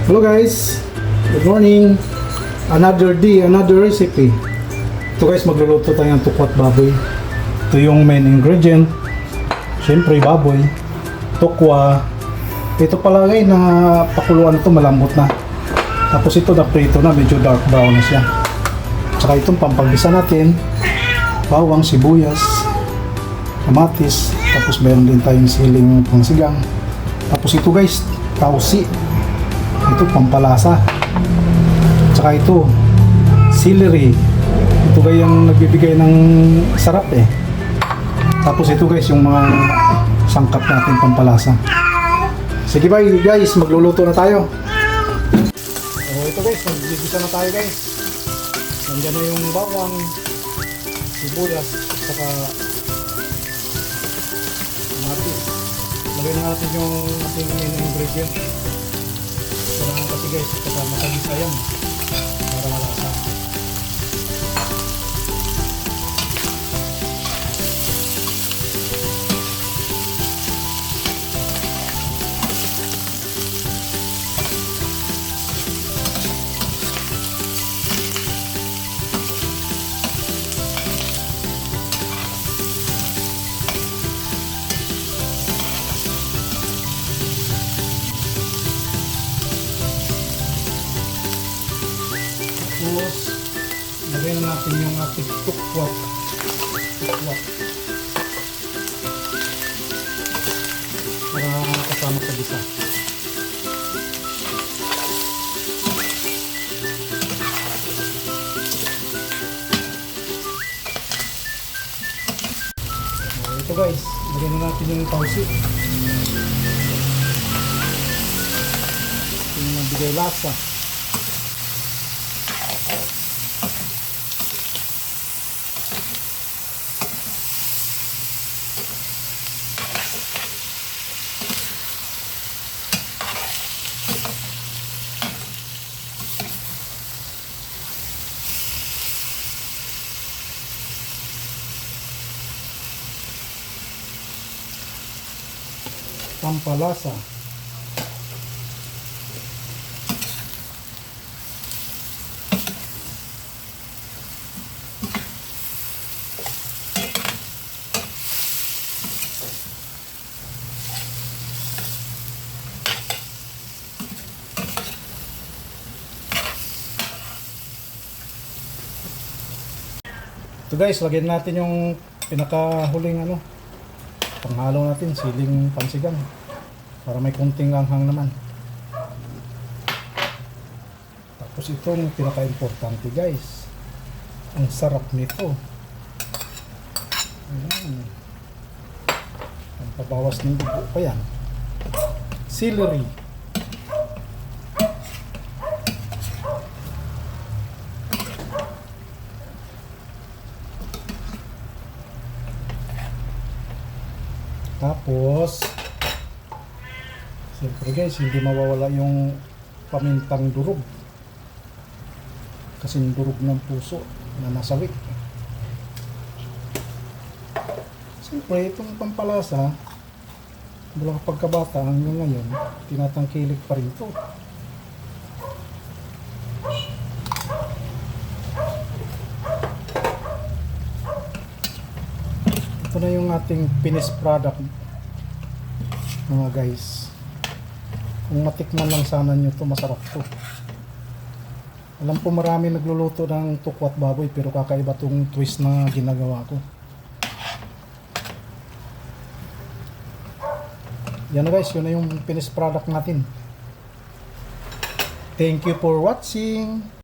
Hello guys, good morning. Another day, another recipe. Ito guys, magluluto tayo ng tukwat baboy. Ito yung main ingredient. Siyempre baboy, tukwa. Ito pala guys na pakuluan ito, malambot na. Tapos ito na prito na, medyo dark brown na siya. Tsaka itong pampagisa natin, bawang, sibuyas, kamatis. Tapos meron din tayong siling pangsigang. Tapos ito guys, tausi. Ito pampalasa. Tsaka ito celery. Ito guys yung nagbibigay ng sarap eh. Tapos ito guys yung mga sangkap natin pampalasa. Sige ba guys, magluluto na tayo. So ito guys, magbibisa na tayo guys. Nandiyan na yung bawang, sibuyas, saka kamatis. Lagyan natin yung ating main ingredient. Kailangan kasi guys, kasama sa gisa yan para malasa. Tapos, lagyan natin yung ating tukwat. Para kasama sa gisa. Ito guys, lagyan natin yung tausi. Yung nabigay lasa. Pampalasa. Ito guys, lagyan natin yung pinakahuling panghalo natin, siling pansigang para may kunting anghang naman. Tapos itong pinaka-importante guys, ang sarap nito. Ayan. Ang pabawas ng dugo pa yan, celery. Tapos, siyempre guys, hindi mawawala yung pamintang durog. Kasing durog ng puso na nasawi. Siyempre, itong pampalasa, mula pagkabata hanggang ngayon, tinatangkilik pa rin ito. Ito na yung ating finished product mga guys. Kung matikman lang sana nyo ito, masarap to. Alam ko marami nagluluto ng tukwat baboy, pero kakaiba tong twist na ginagawa ko. Yan na guys, yun na yung finished product natin. Thank you for watching.